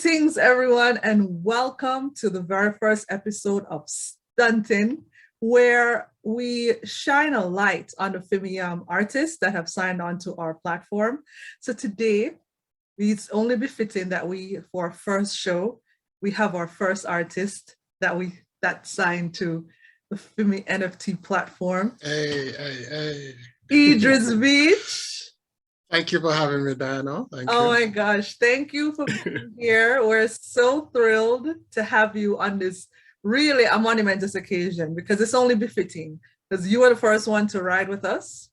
Greetings, everyone, and welcome to the very first episode of Stuntin, where we shine a light on the Fimi artists that have signed on to our platform. So today, it's only befitting that for our first show, we have our first artist that signed to the Fimi NFT platform. Hey. Idris Veitch. Thank you for having me, Diana. Thank you. Oh my gosh, thank you for being here. We're so thrilled to have you on this really a monumentous occasion because it's only befitting because you were the first one to ride with us.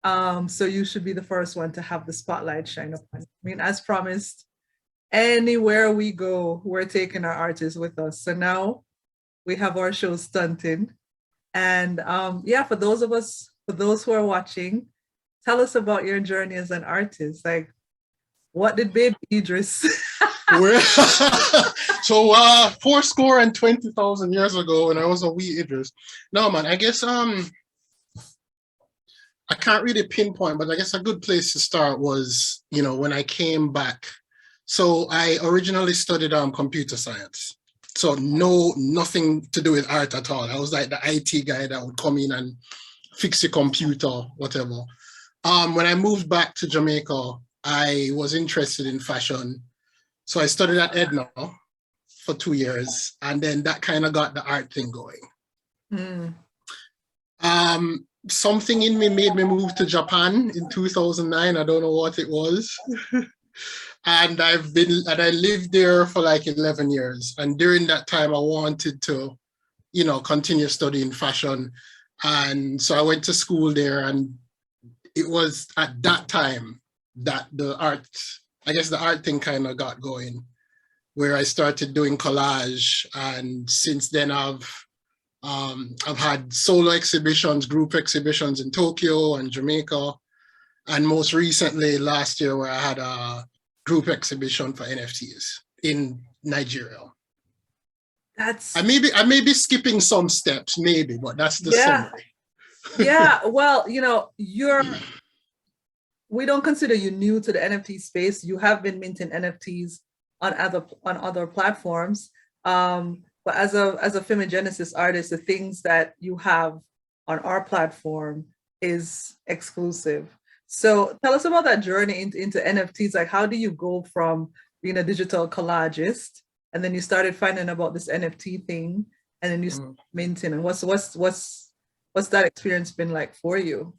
So you should be the first one to have the spotlight shine upon. I mean, as promised, anywhere we go, we're taking our artists with us. So now we have our show Stuntin. And for those who are watching, tell us about your journey as an artist. Like, what did baby Idris? So 420,000 years ago when I was a wee Idris. No, man, I guess I can't really pinpoint, but I guess a good place to start was, when I came back. So I originally studied computer science. So nothing to do with art at all. I was like the IT guy that would come in and fix your computer, whatever. When I moved back to Jamaica, I was interested in fashion. So I studied at Edna for 2 years, and then that kind of got the art thing going. Something in me made me move to Japan in 2009. I don't know what it was. And I lived there for like 11 years. And during that time, I wanted to, continue studying fashion. And so I went to school there, and it was at that time that the art thing kind of got going, where I started doing collage. And since then I've had solo exhibitions, group exhibitions in Tokyo and Jamaica. And most recently last year where I had a group exhibition for NFTs in Nigeria. I may be skipping some steps, maybe, but that's the summary. Yeah, well, we don't consider you new to the NFT space. You have been minting NFTs on other platforms. But as a Fimi artist, the things that you have on our platform is exclusive. So tell us about that journey into NFTs. Like, how do you go from being a digital collagist and then you started finding about this NFT thing and then you started minting, and what's that experience been like for you?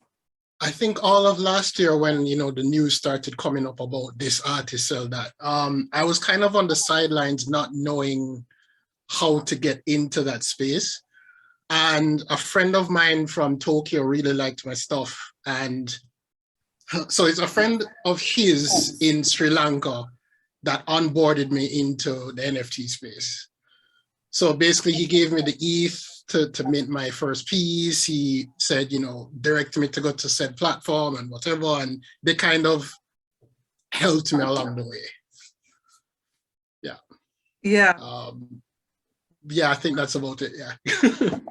I think all of last year when, the news started coming up about this artist sell that, I was kind of on the sidelines not knowing how to get into that space. And a friend of mine from Tokyo really liked my stuff. And so it's a friend of his in Sri Lanka that onboarded me into the NFT space. So basically he gave me the ETH to mint my first piece. He said, direct me to go to said platform and whatever. And they kind of helped me along the way. Yeah. Yeah. I think that's about it. Yeah.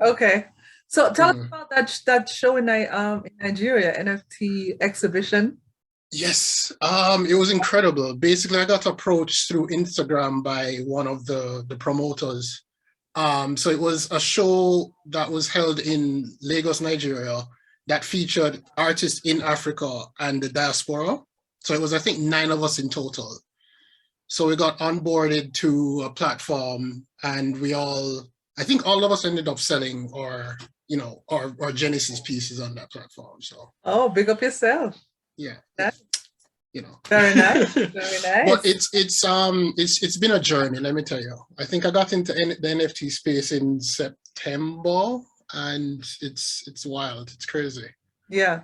Okay. So tell us about that show in Nigeria, NFT exhibition. Yes, it was incredible. Basically, I got approached through Instagram by one of the promoters. So it was a show that was held in Lagos, Nigeria, that featured artists in Africa and the diaspora. So it was, I think, 9 of us in total. So we got onboarded to a platform, and I think all of us ended up selling our Genesis pieces on that platform. So big up yourself. Yeah. Very nice. Very nice. But it's been a journey, let me tell you. I think I got into the NFT space in September, and it's wild. It's crazy. Yeah.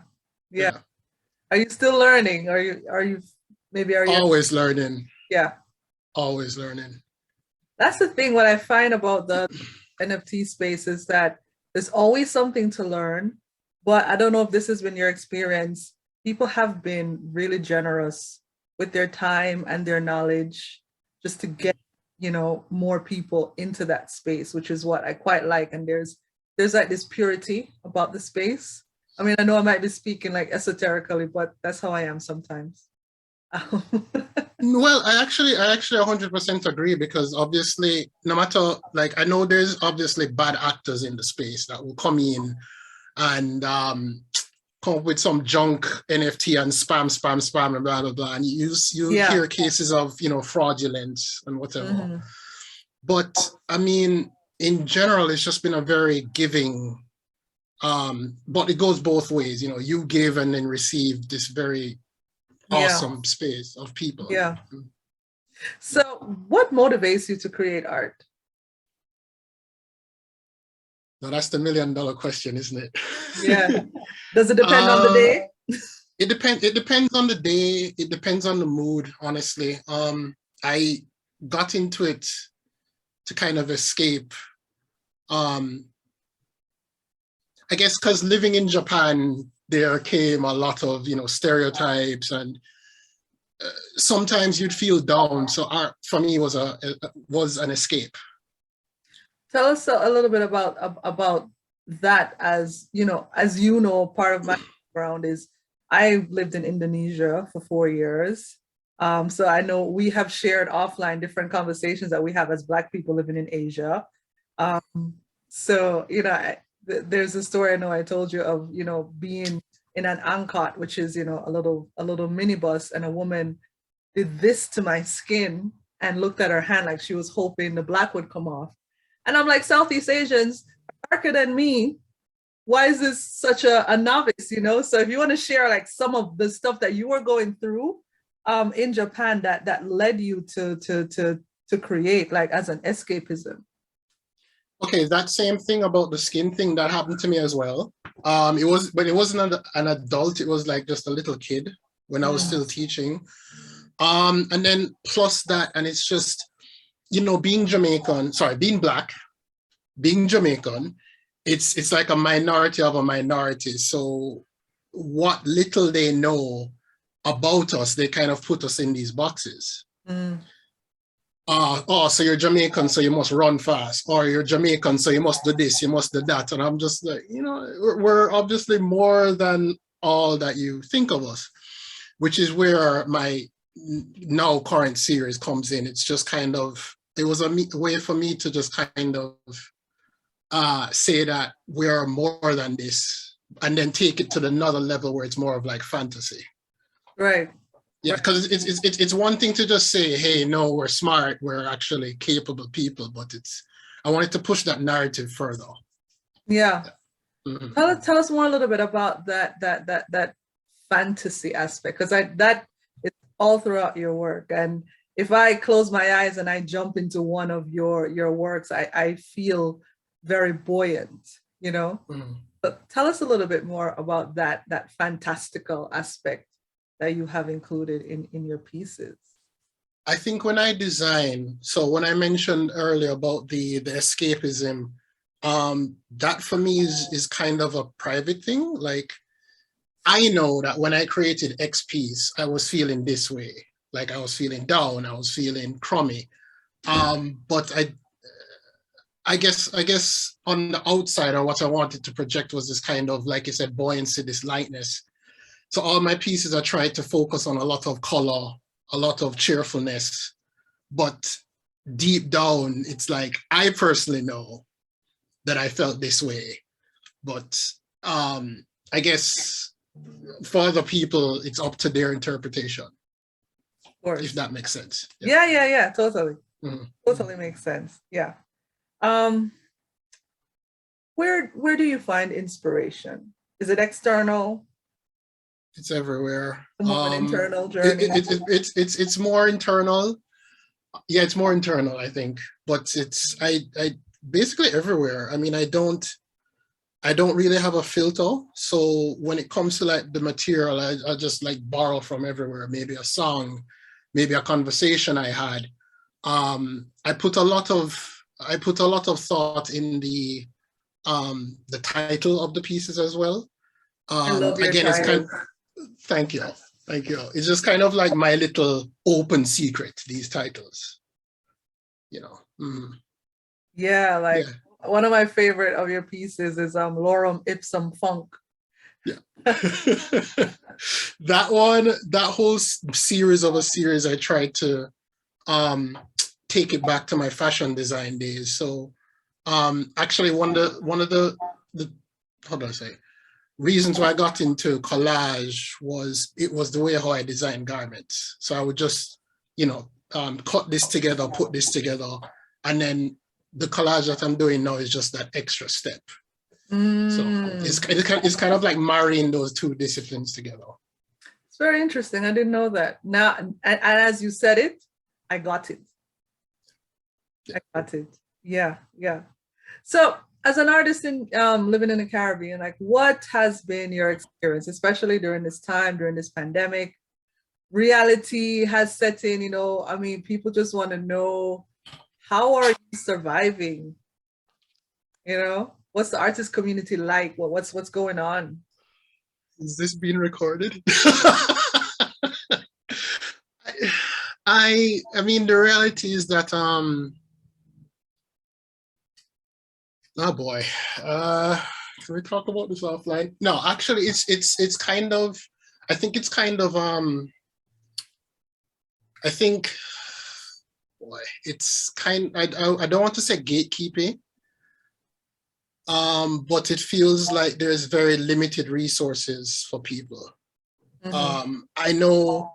Are you still learning? Are you always learning? Yeah. Always learning. That's the thing. What I find about the NFT space is that there's always something to learn, but I don't know if this has been your experience. People have been really generous with their time and their knowledge just to get, more people into that space, which is what I quite like. And there's like this purity about the space. I mean, I know I might be speaking like esoterically, but that's how I am sometimes. Well, I actually 100% agree because obviously, no matter like I know there's obviously bad actors in the space that will come in and come up with some junk NFT and spam, and blah blah blah, and you Yeah. hear cases of fraudulence and whatever. Hmm. But I mean, in general, it's just been a very giving. But it goes both ways. You give and then receive this very Yeah. awesome space of people. Yeah. So what motivates you to create art? Now that's the $1 million question, isn't it? Yeah. Does it depend on the day? It depends on the day. It depends on the mood, honestly. I got into it to kind of escape. I guess because living in Japan, there came a lot of stereotypes, and sometimes you'd feel down. So art for me was an escape. Tell us a little bit about that. Part of my background is I lived in Indonesia for 4 years. So I know we have shared offline different conversations that we have as Black people living in Asia. So there's a story I know I told you of being in an angkot, which is a little minibus, and a woman did this to my skin and looked at her hand like she was hoping the black would come off. And I'm like, Southeast Asians are darker than me. Why is this such a novice? So if you want to share like some of the stuff that you were going through in Japan that led you to create like as an escapism. Okay, that same thing about the skin thing that happened to me as well. But it wasn't an adult. It was like just a little kid when I was still teaching. And then plus that, and it's just being Black, being Jamaican, it's like a minority of a minority. So what little they know about us, they kind of put us in these boxes. So you're Jamaican, so you must run fast, or you're Jamaican, so you must do this, you must do that. And I'm just like, we're obviously more than all that you think of us, which is where my now current series comes in. It's just kind of, it was a way for me to just kind of say that we are more than this, and then take it to another level where it's more of like fantasy. Right. Yeah, because it's one thing to just say, hey, no, we're smart, we're actually capable people, but I wanted to push that narrative further. Yeah. Mm-hmm. Tell us more a little bit about that fantasy aspect, because that is all throughout your work. And if I close my eyes and I jump into one of your works, I feel very buoyant, Mm-hmm. But tell us a little bit more about that fantastical aspect that you have included in your pieces. I think when I design, so when I mentioned earlier about the escapism, that for me is kind of a private thing. Like, I know that when I created X piece, I was feeling this way. Like I was feeling down, I was feeling crummy. But I guess on the outside, or what I wanted to project was this kind of, like you said, buoyancy, this lightness. So all my pieces are trying to focus on a lot of color, a lot of cheerfulness, but deep down, it's like, I personally know that I felt this way, but I guess for other people, it's up to their interpretation. Of course. If that makes sense. Yeah, totally. Mm-hmm. Totally makes sense. Yeah. Where do you find inspiration? Is it external? It's everywhere. More an internal journey. It's more internal. Yeah, it's more internal, I think. But I basically everywhere. I mean, I don't really have a filter. So when it comes to like the material, I just like borrow from everywhere. Maybe a song, maybe a conversation I had. I put a lot of thought in the title of the pieces as well. Again, it's kind of, thank you. It's just kind of like my little open secret, these titles, Mm-hmm. Yeah, like one of my favorite of your pieces is Lorem Ipsum Funk. Yeah. That whole series of a series, I tried to take it back to my fashion design days. So actually one of the how do I say, reasons why I got into collage was it was the way how I designed garments. So I would just, cut this together, put this together, and then the collage that I'm doing now is just that extra step. So it's kind of like marrying those two disciplines together. It's very interesting. I didn't know that. Now, and as you said it, I got it. I got it. Yeah, yeah. So as an artist in living in the Caribbean, like what has been your experience, especially during this time, during this pandemic? Reality has set in, I mean, people just want to know, how are you surviving? What's the artist community like? What's going on? Is this being recorded? I mean, the reality is that oh boy, can we talk about this offline? No, actually, it's kind of, I think it's kind of I think, boy, it's kind. I don't want to say gatekeeping, but it feels like there's very limited resources for people. I know,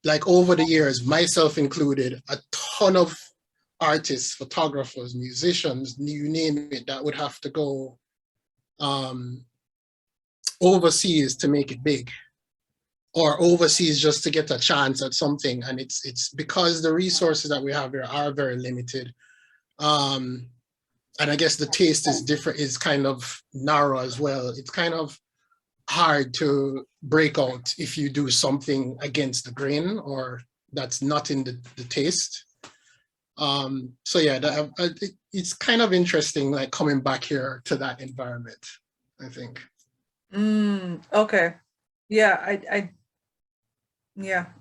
like over the years, myself included, a ton of artists, photographers, musicians, you name it, that would have to go overseas to make it big, or overseas just to get a chance at something. And it's because the resources that we have here are very limited. And I guess the taste is different, is kind of narrow as well. It's kind of hard to break out if you do something against the grain or that's not in the taste. So yeah, it's kind of interesting, like coming back here to that environment, I think. Okay. Yeah,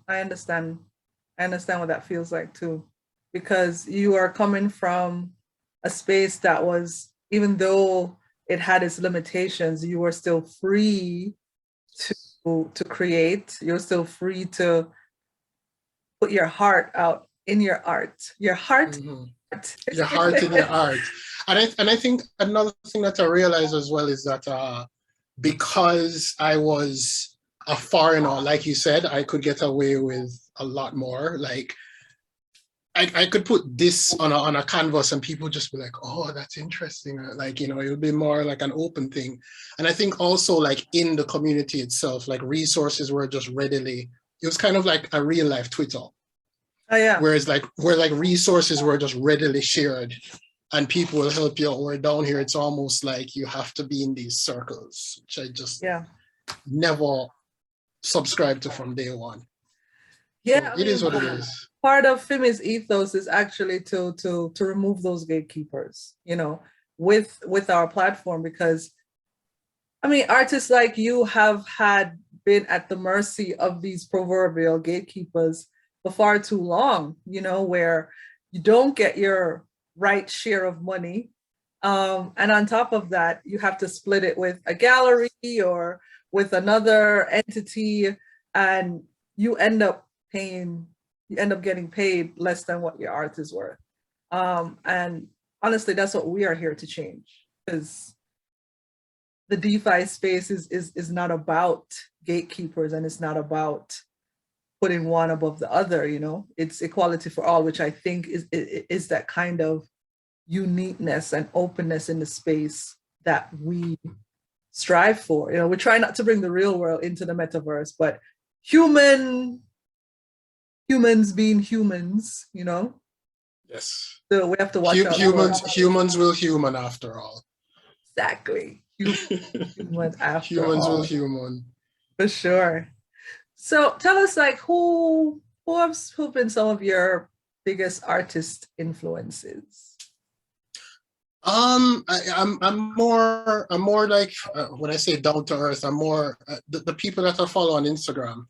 I understand. I understand what that feels like too, because you are coming from a space that was, even though it had its limitations, you were still free to create. You're still free to put your heart out in your art. Your heart. Your heart in your art. And I think another thing that I realized as well is that because I was a foreigner, like you said, I could get away with a lot more. Like I could put this on a canvas and people just be like, oh, that's interesting. Like, it would be more like an open thing. And I think also like in the community itself, like resources were just readily, it was kind of like a real life Twitter. Oh yeah. Whereas where resources were just readily shared and people will help you out. Where down here, it's almost like you have to be in these circles, which I just never subscribed to from day one. Yeah, so it is what it is. Part of Fimi's ethos is actually to remove those gatekeepers, with our platform, because I mean, artists like you have been at the mercy of these proverbial gatekeepers for far too long, where you don't get your right share of money. And on top of that, you have to split it with a gallery or with another entity, and you end up getting paid less than what your art is worth. And honestly, that's what we are here to change, because the DeFi space is not about gatekeepers, and it's not about putting one above the other. It's equality for all, which I think is that kind of uniqueness and openness in the space that we strive for. We try not to bring the real world into the metaverse, but humans being humans, Yes. So we have to watch out. Humans will human after all. Exactly. Humans after humans all. will human. For sure. So tell us, like, who have been some of your biggest artist influences? I'm more like, when I say down to earth, I'm more the people that I follow on Instagram.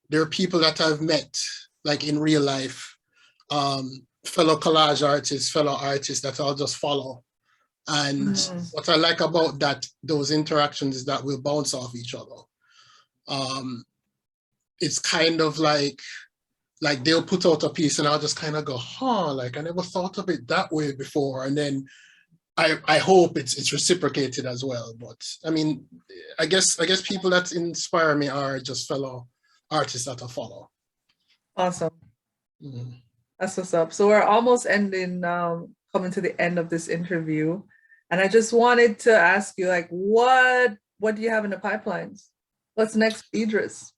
There are people that I've met like in real life, fellow collage artists, fellow artists that I'll just follow. And what I like about those interactions is that we'll bounce off each other. It's kind of like they'll put out a piece and I'll just kind of go, huh, like I never thought of it that way before. And then I hope it's reciprocated as well. But I mean, I guess people that inspire me are just fellow artists that I follow. Awesome. That's what's up. So we're almost ending, coming to the end of this interview. And I just wanted to ask you, like, what do you have in the pipelines? What's next, Idris?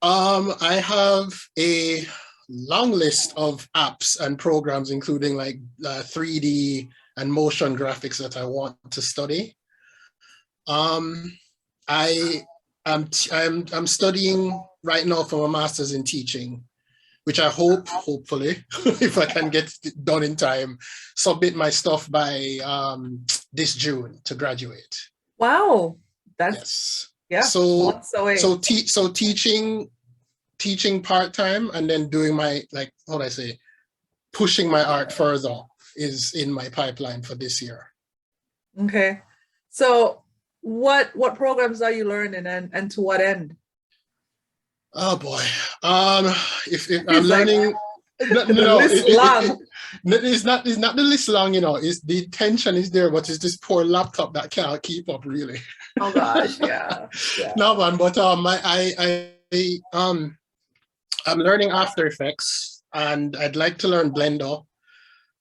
I have a long list of apps and programs, including like 3D and motion graphics that I want to study. I'm studying right now for a master's in teaching, which I hopefully, if I can get it done in time, submit my stuff by this June to graduate. Wow, that's So teaching part-time and then doing my, like, how do I say, pushing my art further is in my pipeline for this year. Okay, so what programs are you learning and to what end? Oh boy, if I'm learning, it's not the list long, you know. It's the tension is there, but it's this poor laptop that can't keep up, really. Oh gosh, yeah. No man, but I'm learning After Effects, and I'd like to learn Blender,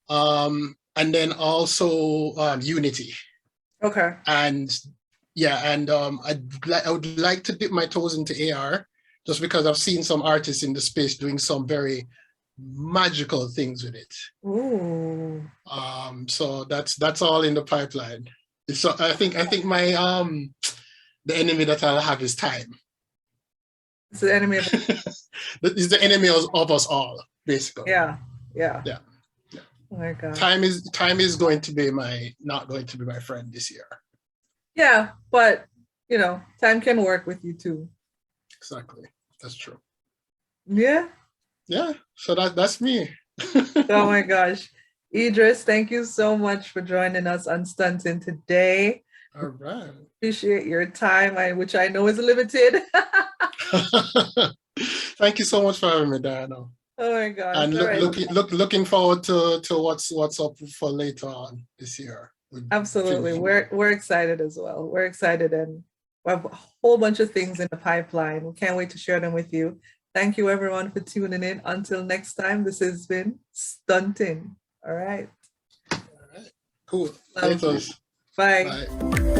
and then also Unity. Okay. And yeah, and I would like to dip my toes into AR, just because I've seen some artists in the space doing some very magical things with it. Ooh. So that's all in the pipeline. So I think my the enemy that I'll have is time. It's the enemy of it's the enemy of us all, basically. Yeah. Oh my God. Time is going to be not going to be my friend this year. Yeah, but you know, time can work with you too. Exactly. That's true. Yeah. Yeah. So that's me. Oh my gosh. Idris, thank you so much for joining us on Stuntin today. All right. Appreciate your time, which I know is limited. Thank you so much for having me, Diana. Oh my gosh. And looking forward to what's up for later on this year. Absolutely. We're excited as well. We're excited, and we have a whole bunch of things in the pipeline. We can't wait to share them with you. Thank you everyone for tuning in. Until next time, this has been Stuntin. All right. Cool. Bye.